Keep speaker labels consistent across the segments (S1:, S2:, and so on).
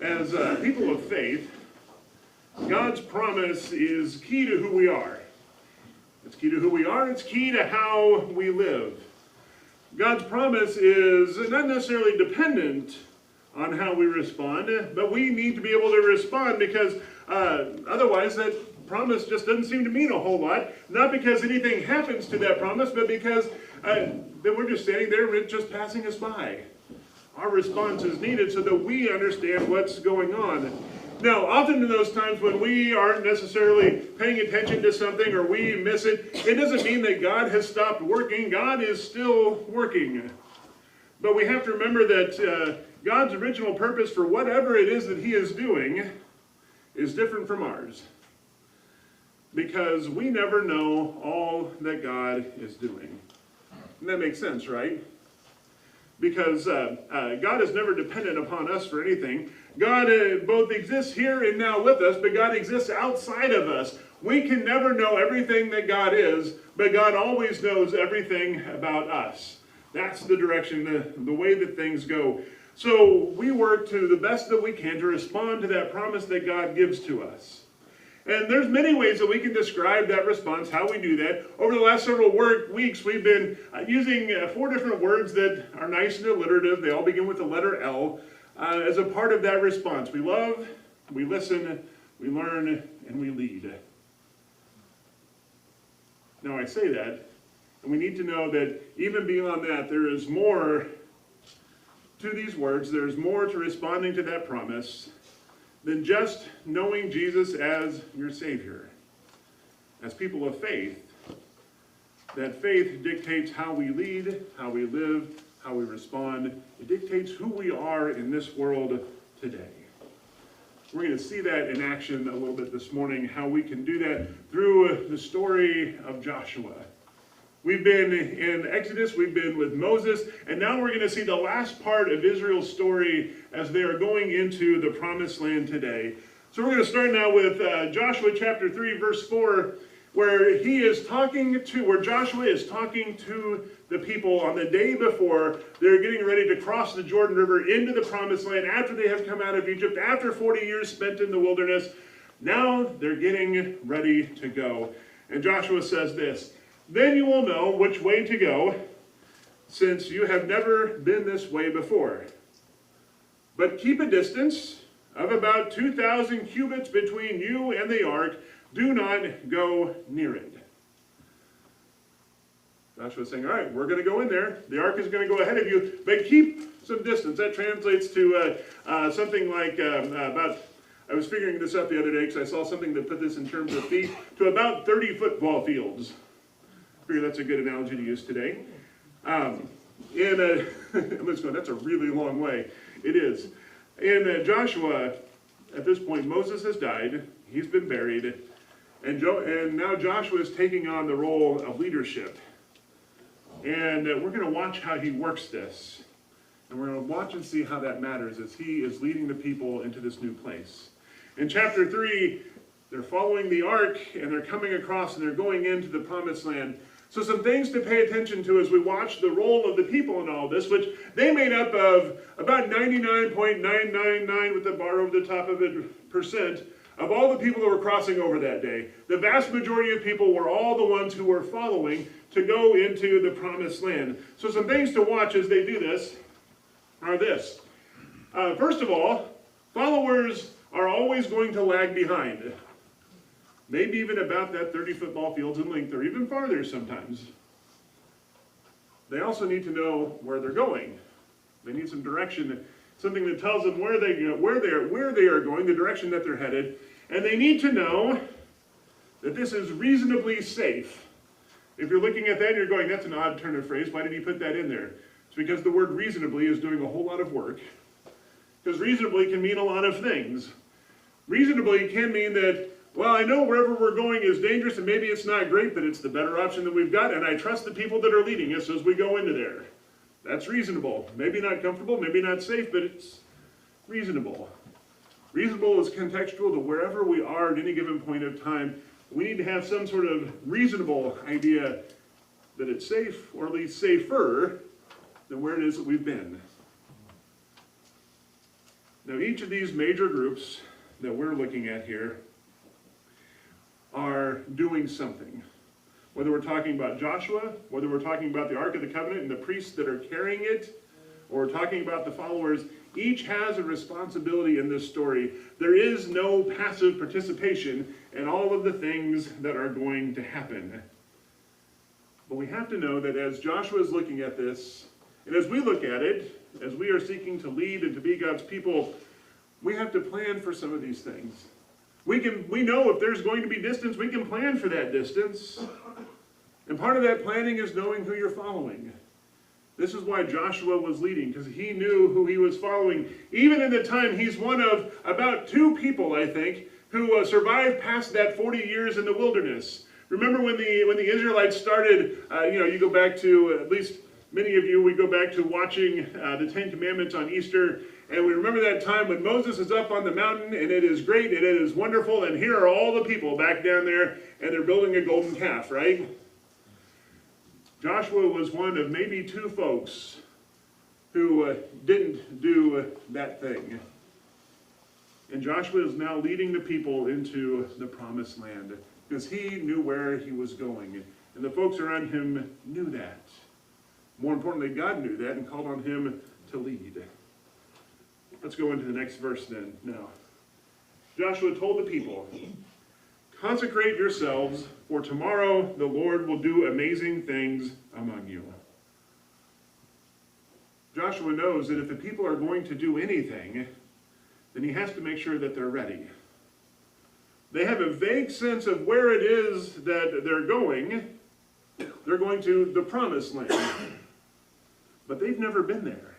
S1: As people of faith, God's promise is key to who we are. It's key to who we are, it's key to how we live. God's promise is not necessarily dependent on how we respond, but we need to be able to respond because otherwise that promise just doesn't seem to mean a whole lot. Not because anything happens to that promise, but because then we're just standing there and it's just passing us by. Our response is needed so that we understand what's going on. Now, often in those times when we aren't necessarily paying attention to something or we miss it, it doesn't mean that God has stopped working. God is still working. But we have to remember that God's original purpose for whatever it is that He is doing is different from ours. Because we never know all that God is doing. And that makes sense, right? Because God is never dependent upon us for anything. God both exists here and now with us, but God exists outside of us. We can never know everything that God is, but God always knows everything about us. That's the direction, the way that things go. So we work to the best that we can to respond to that promise that God gives to us. And there's many ways that we can describe that response, how we do that. Over the last several weeks, we've been using 4 different words that are nice and alliterative. They all begin with the letter L as a part of that response. We love, we listen, we learn, and we lead. Now I say that, and we need to know that even beyond that, there is more to these words. There's more to responding to that promise than just knowing Jesus as your Savior. As people of faith, that faith dictates how we lead, how we live, how we respond. It dictates who we are in this world today. We're going to see that in action a little bit this morning, how we can do that through the story of Joshua. We've been in Exodus, we've been with Moses, and now we're going to see the last part of Israel's story as they are going into the promised land today. So we're going to start now with Joshua chapter 3, verse 4, where Joshua is talking to the people on the day before they're getting ready to cross the Jordan River into the promised land after they have come out of Egypt, after 40 years spent in the wilderness. Now they're getting ready to go. And Joshua says this, "Then you will know which way to go, since you have never been this way before. But keep a distance of about 2,000 cubits between you and the ark. Do not go near it." Joshua's saying, all right, we're going to go in there. The ark is going to go ahead of you, but keep some distance. That translates to something like about, I was figuring this out the other day because I saw something that put this in terms of feet, to about 30 football fields. I figure that's a good analogy to use today. Let's go, that's a really long way. It is. In Joshua, at this point, Moses has died. He's been buried. And now Joshua is taking on the role of leadership. And we're going to watch how he works this. And we're going to watch and see how that matters as he is leading the people into this new place. In chapter 3, they're following the ark, and they're coming across, and they're going into the promised land. So some things to pay attention to as we watch the role of the people in all this, which they made up of about 99.999 with a bar over the top of it percent of all the people that were crossing over that day. The vast majority of people were all the ones who were following to go into the promised land. So some things to watch as they do this are this. First of all, followers are always going to lag behind. Maybe even about that 30 football fields in length, or even farther sometimes. They also need to know where they're going. They need some direction, something that tells them where they are going, the direction that they're headed, and they need to know that this is reasonably safe. If you're looking at that and you're going, that's an odd turn of phrase, why did he put that in there? It's because the word reasonably is doing a whole lot of work. Because reasonably can mean a lot of things. Reasonably can mean that, well, I know wherever we're going is dangerous and maybe it's not great, but it's the better option that we've got, and I trust the people that are leading us as we go into there. That's reasonable. Maybe not comfortable, maybe not safe, but it's reasonable. Reasonable is contextual to wherever we are at any given point of time. We need to have some sort of reasonable idea that it's safe, or at least safer, than where it is that we've been. Now, each of these major groups that we're looking at here are doing something. Whether we're talking about Joshua, whether we're talking about the Ark of the Covenant and the priests that are carrying it, or we're talking about the followers, each has a responsibility in this story. There is no passive participation in all of the things that are going to happen. But we have to know that as Joshua is looking at this, and as we look at it, as we are seeking to lead and to be God's people, we have to plan for some of these things. We know if there's going to be distance, we can plan for that distance. And part of that planning is knowing who you're following. This is why Joshua was leading, because he knew who he was following. Even in the time, he's one of about 2 people, I think, who survived past that 40 years in the wilderness. Remember when the Israelites started, you go back to, at least many of you, we go back to watching the 10 Commandments on Easter, and we remember that time when Moses is up on the mountain, and it is great, and it is wonderful, and here are all the people back down there, and they're building a golden calf, right? Joshua was one of maybe 2 folks who didn't do that thing. And Joshua is now leading the people into the promised land because he knew where he was going. And the folks around him knew that. More importantly, God knew that and called on him to lead. Let's go into the next verse then. Now, Joshua told the people, "Consecrate yourselves, for tomorrow the Lord will do amazing things among you." Joshua knows that if the people are going to do anything, then he has to make sure that they're ready. They have a vague sense of where it is that they're going. They're going to the promised land. But they've never been there.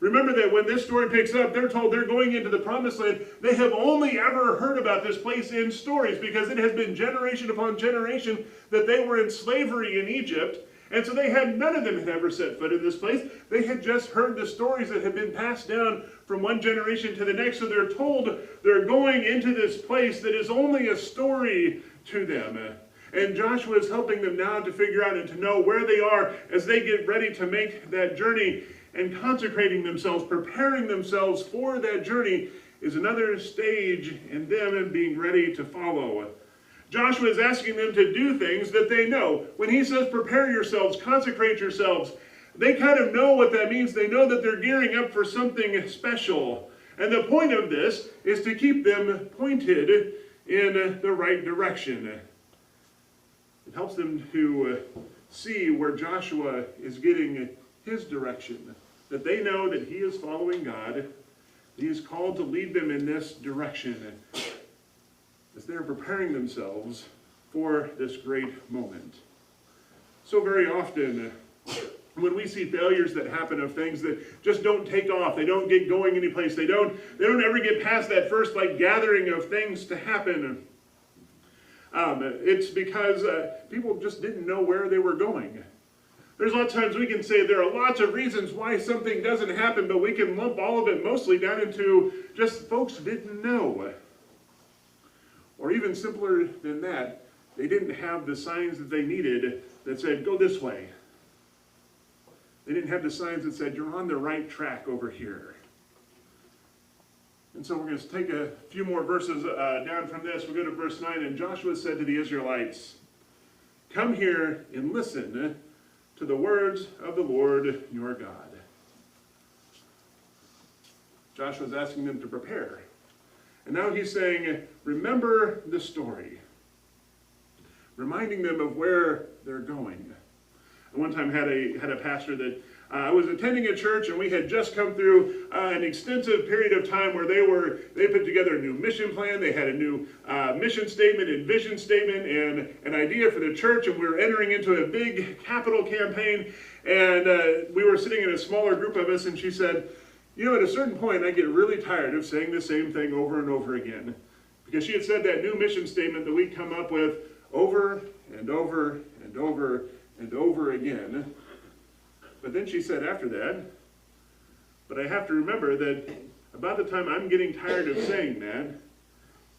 S1: Remember that when this story picks up, they're told they're going into the promised land. They have only ever heard about this place in stories because it has been generation upon generation that they were in slavery in Egypt. And so none of them had ever set foot in this place. They had just heard the stories that had been passed down from one generation to the next. So they're told they're going into this place that is only a story to them. And Joshua is helping them now to figure out and to know where they are as they get ready to make that journey. And consecrating themselves, preparing themselves for that journey is another stage in them and being ready to follow. Joshua is asking them to do things that they know. When he says prepare yourselves, consecrate yourselves, they kind of know what that means. They know that they're gearing up for something special. And the point of this is to keep them pointed in the right direction. It helps them to see where Joshua is getting his direction. That they know that he is following God. He is called to lead them in this direction as they're preparing themselves for this great moment. So very often, when we see failures that happen of things that just don't take off, they don't get going anyplace, they don't ever get past that first gathering of things to happen, it's because people just didn't know where they were going. There's a lot of times we can say there are lots of reasons why something doesn't happen, but we can lump all of it mostly down into just folks didn't know. Or even simpler than that, they didn't have the signs that they needed that said, go this way. They didn't have the signs that said, you're on the right track over here. And so we're going to take a few more verses down from this. We'll go to verse 9. And Joshua said to the Israelites, "Come here and listen to the words of the Lord your God." Joshua's asking them to prepare. And now he's saying, remember the story. Reminding them of where they're going. I one time had a pastor that I was attending a church, and we had just come through an extensive period of time where they put together a new mission plan. They had a new mission statement and vision statement and an idea for the church, and we were entering into a big capital campaign. And we were sitting in a smaller group of us, and she said, at a certain point, I get really tired of saying the same thing over and over again. Because she had said that new mission statement that we'd come up with over and over and over and over again. But then she said after that, but I have to remember that about the time I'm getting tired of saying that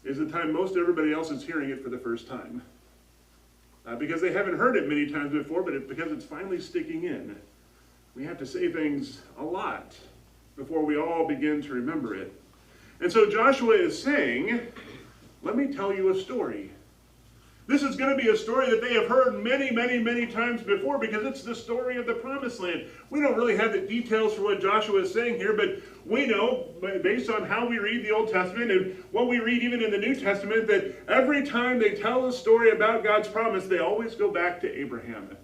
S1: is the time most everybody else is hearing it for the first time. Because they haven't heard it many times before, but because it's finally sticking in. We have to say things a lot before we all begin to remember it. And so Joshua is saying, let me tell you a story. This is going to be a story that they have heard many, many, many times before because it's the story of the Promised Land. We don't really have the details for what Joshua is saying here, but we know, based on how we read the Old Testament and what we read even in the New Testament, that every time they tell a story about God's promise, they always go back to Abraham.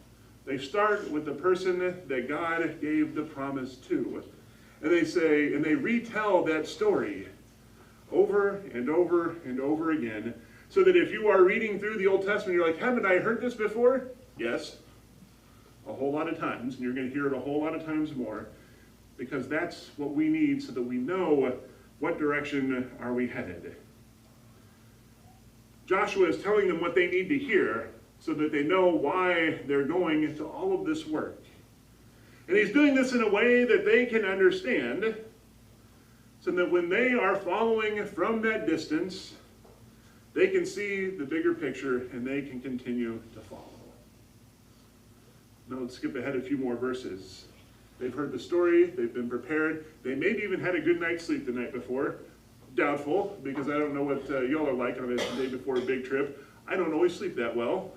S1: They start with the person that God gave the promise to. And they say, and they retell that story over and over and over again. So that if you are reading through the Old Testament, you're like, haven't I heard this before? Yes, a whole lot of times, and you're going to hear it a whole lot of times more, because that's what we need so that we know what direction are we headed. Joshua is telling them what they need to hear so that they know why they're going into all of this work. And he's doing this in a way that they can understand, so that when they are following from that distance, they can see the bigger picture and they can continue to follow. Now let's skip ahead a few more verses. They've heard the story, they've been prepared, they maybe even had a good night's sleep the night before. Doubtful, because I don't know what y'all are like on a day before a big trip. I don't always sleep that well.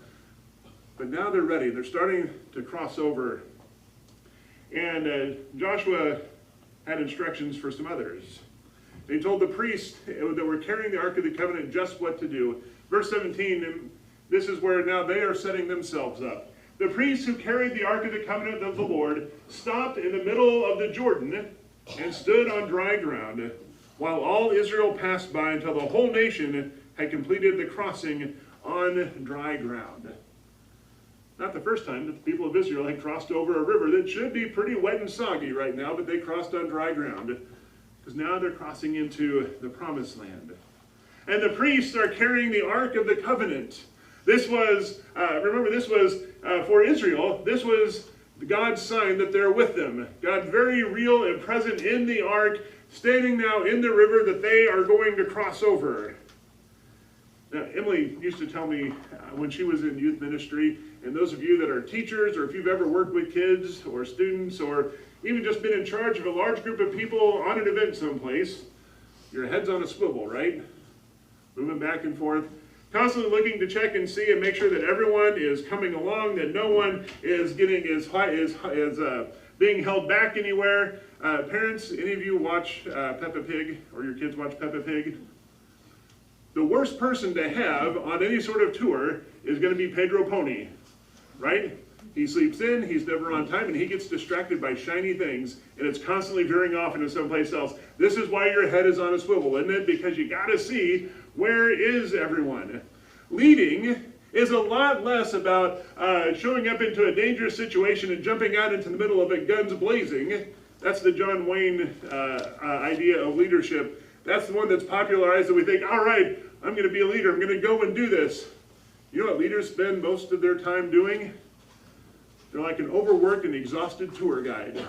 S1: But now they're ready, they're starting to cross over. And Joshua had instructions for some others. They told the priests that were carrying the Ark of the Covenant just what to do. Verse 17, and this is where now they are setting themselves up. The priests who carried the Ark of the Covenant of the Lord stopped in the middle of the Jordan and stood on dry ground, while all Israel passed by until the whole nation had completed the crossing on dry ground. Not the first time that the people of Israel had crossed over a river that should be pretty wet and soggy right now, but they crossed on dry ground. Because now they're crossing into the Promised Land. And the priests are carrying the Ark of the Covenant. This was, remember, this was for Israel. This was God's sign that they're with them. God very real and present in the Ark, standing now in the river that they are going to cross over. Now, Emily used to tell me when she was in youth ministry, and those of you that are teachers, or if you've ever worked with kids or students, or even just been in charge of a large group of people on an event someplace, your head's on a swivel, right? Moving back and forth, constantly looking to check and see and make sure that everyone is coming along, that no one is getting being held back anywhere. Parents, any of you watch Peppa Pig, or your kids watch Peppa Pig? The worst person to have on any sort of tour is going to be Pedro Pony, right? He sleeps in, he's never on time, and he gets distracted by shiny things, and it's constantly veering off into someplace else. This is why your head is on a swivel, isn't it? Because you got to see, where is everyone? Leading is a lot less about showing up into a dangerous situation and jumping out into the middle of it, guns blazing. That's the John Wayne idea of leadership. That's the one that's popularized, that we think, all right, I'm going to be a leader, I'm going to go and do this. You know what leaders spend most of their time doing? They're like an overworked and exhausted tour guide.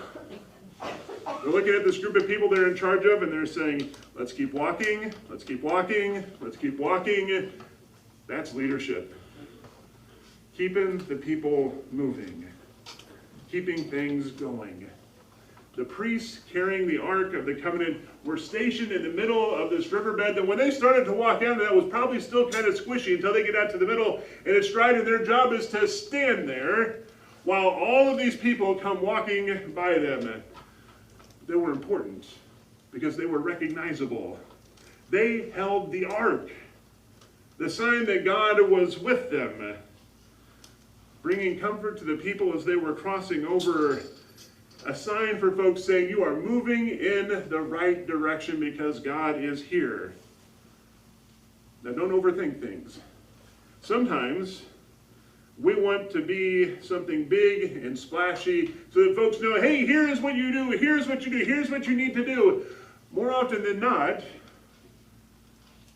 S1: They're looking at this group of people they're in charge of, and they're saying, let's keep walking, let's keep walking, let's keep walking. That's leadership. Keeping the people moving. Keeping things going. The priests carrying the Ark of the Covenant were stationed in the middle of this riverbed, and when they started to walk out, that was probably still kind of squishy until they get out to the middle and it's dry, and their job is to stand there while all of these people come walking by them. They were important because they were recognizable. They held the Ark, the sign that God was with them, bringing comfort to the people as they were crossing over, a sign for folks saying you are moving in the right direction because God is here. Now don't overthink things. Sometimes we want to be something big and splashy so that folks know, hey, here's what you do, here's what you do, here's what you need to do. More often than not,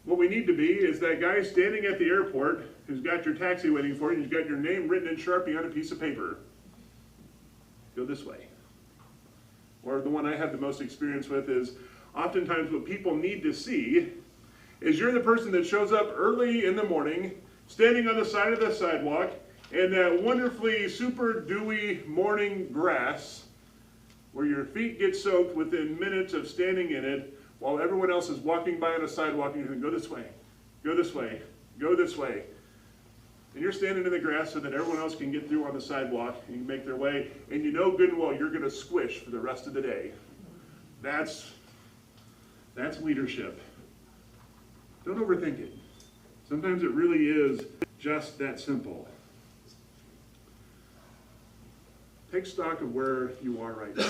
S1: what we need to be is that guy standing at the airport who's got your taxi waiting for you, who's got your name written in Sharpie on a piece of paper. Go this way. Or the one I have the most experience with is oftentimes what people need to see is you're the person that shows up early in the morning, standing on the side of the sidewalk, and that wonderfully super dewy morning grass where your feet get soaked within minutes of standing in it, while everyone else is walking by on a sidewalk, and you're going, go this way, go this way, go this way. And you're standing in the grass so that everyone else can get through on the sidewalk and can make their way, and you know good and well you're going to squish for the rest of the day. That's leadership. Don't overthink it. Sometimes it really is just that simple. Take stock of where you are right now.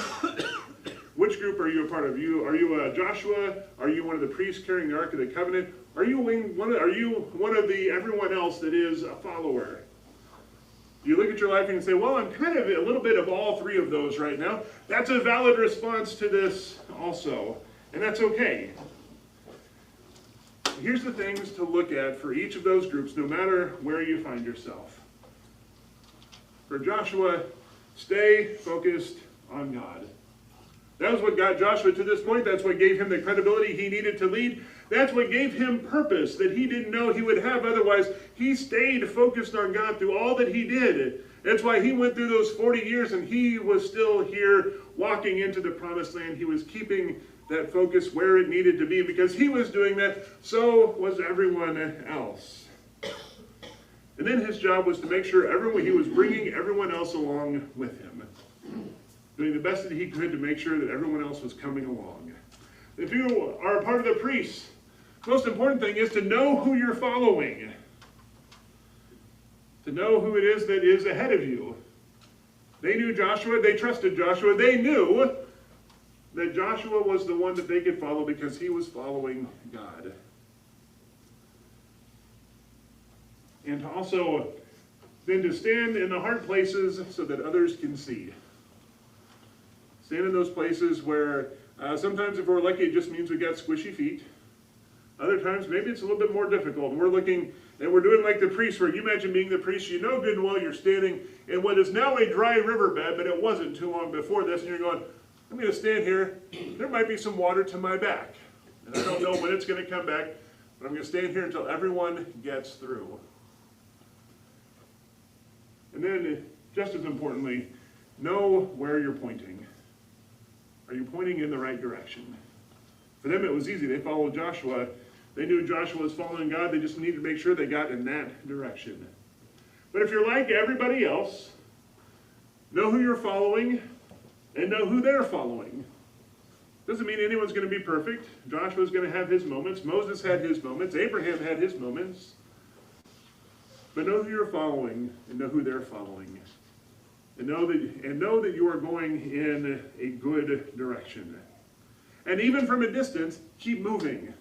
S1: Which group are you a part of? Are you Joshua? Are you one of the priests carrying the Ark of the Covenant? Are you one of the everyone else that is a follower? You look at your life and you say, well, I'm kind of a little bit of all three of those right now. That's a valid response to this also, and that's okay. Here's the things to look at for each of those groups, no matter where you find yourself. For Joshua, stay focused on God. That was what got Joshua to this point. That's what gave him the credibility he needed to lead. That's what gave him purpose that he didn't know he would have otherwise. He stayed focused on God through all that he did. That's why he went through those 40 years and he was still here walking into the promised land. He was keeping that focus where it needed to be because he was doing that, so was everyone else. And then his job was to make sure he was bringing everyone else along with him, doing the best that he could to make sure that everyone else was coming along. If you are a part of the priests, the most important thing is to know who you're following, to know who it is that is ahead of you. They knew Joshua, they trusted Joshua, they knew that Joshua was the one that they could follow because he was following God. And also, then to stand in the hard places so that others can see. Stand in those places where sometimes if we're lucky, it just means we got squishy feet. Other times, maybe it's a little bit more difficult. We're looking, and we're doing like the priest, where you imagine being the priest, you know good and well you're standing in what is now a dry riverbed, but it wasn't too long before this, and you're going, I'm going to stand here. There might be some water to my back. And I don't know when it's going to come back, but I'm going to stand here until everyone gets through. And then, just as importantly, know where you're pointing. Are you pointing in the right direction? For them, it was easy. They followed Joshua. They knew Joshua was following God. They just needed to make sure they got in that direction. But if you're like everybody else, know who you're following and know who they're following. Doesn't mean anyone's going to be perfect. Joshua's going to have his moments. Moses had his moments. Abraham had his moments. But know who you're following and know who they're following. And know that you are going in a good direction. And even from a distance, keep moving.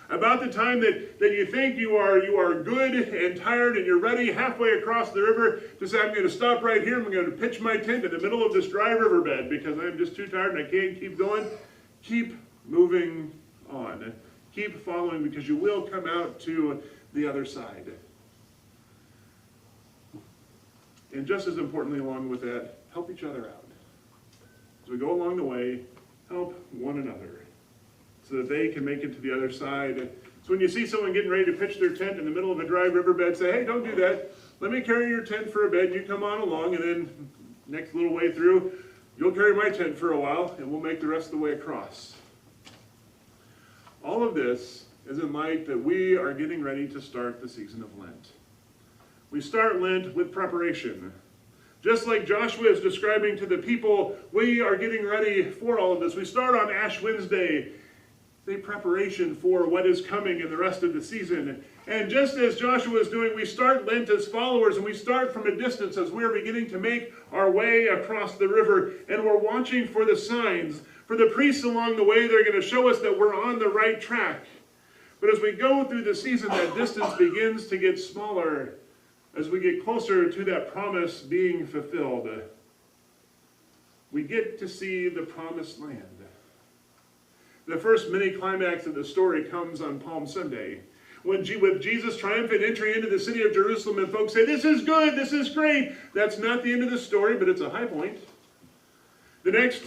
S1: About the time that you think you are good and tired and you're ready halfway across the river to say, I'm going to stop right here, I'm going to pitch my tent in the middle of this dry riverbed because I'm just too tired and I can't keep going. Keep moving on. Keep following because you will come out to the other side. And just as importantly along with that, help each other out. As we go along the way, help one another so that they can make it to the other side. So when you see someone getting ready to pitch their tent in the middle of a dry riverbed, say, hey, don't do that. Let me carry your tent for a bit, and you come on along, and then next little way through, you'll carry my tent for a while, and we'll make the rest of the way across. All of this is in light that we are getting ready to start the season of Lent. We start Lent with preparation. Just like Joshua is describing to the people, we are getting ready for all of this. We start on Ash Wednesday, the preparation for what is coming in the rest of the season. And just as Joshua is doing, we start Lent as followers, and we start from a distance as we're beginning to make our way across the river, and we're watching for the signs. For the priests along the way, they're going to show us that we're on the right track. But as we go through the season, that distance begins to get smaller as we get closer to that promise being fulfilled. We get to see the promised land. The first mini climax of the story comes on Palm Sunday, with Jesus' triumphant entry into the city of Jerusalem, and folks say, this is good, this is great. That's not the end of the story, but it's a high point. The next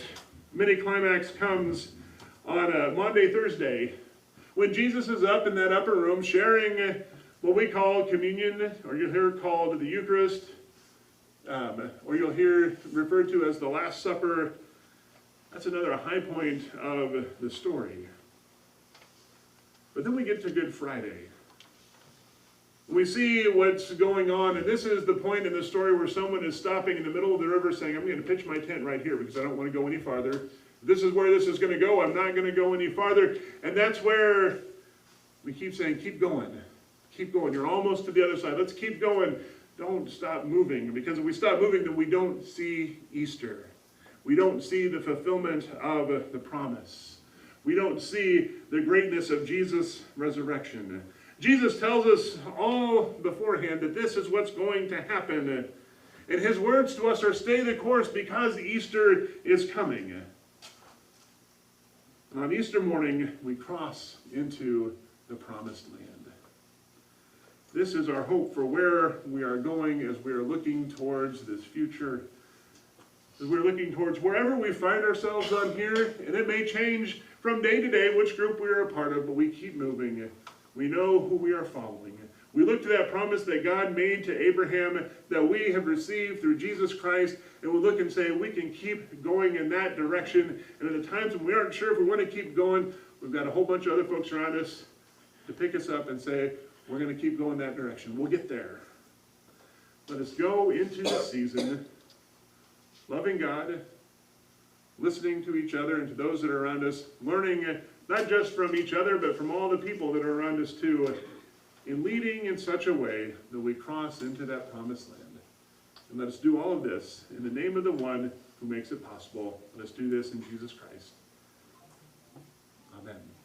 S1: mini climax comes on Maundy, Thursday, when Jesus is up in that upper room sharing what we call communion, or you'll hear called the Eucharist, or you'll hear referred to as the Last Supper. That's another high point of the story. But then we get to Good Friday. We see what's going on, and this is the point in the story where someone is stopping in the middle of the river saying, I'm going to pitch my tent right here because I don't want to go any farther. This is where this is going to go. I'm not going to go any farther. And that's where we keep saying, keep going. Keep going. You're almost to the other side. Let's keep going. Don't stop moving, because if we stop moving, then we don't see Easter. We don't see the fulfillment of the promise. We don't see the greatness of Jesus' resurrection. Jesus tells us all beforehand that this is what's going to happen. And his words to us are, stay the course because Easter is coming. And on Easter morning, we cross into the promised land. This is our hope for where we are going as we are looking towards this future. As we're looking towards wherever we find ourselves on here, and it may change from day to day which group we are a part of, but we keep moving. We know who we are following. We look to that promise that God made to Abraham that we have received through Jesus Christ, and we look and say we can keep going in that direction. And at the times when we aren't sure if we want to keep going, we've got a whole bunch of other folks around us to pick us up and say, we're going to keep going that direction. We'll get there. Let us go into the season loving God, listening to each other and to those that are around us, learning not just from each other, but from all the people that are around us too, in leading in such a way that we cross into that promised land. And let us do all of this in the name of the one who makes it possible. Let us do this in Jesus Christ. Amen.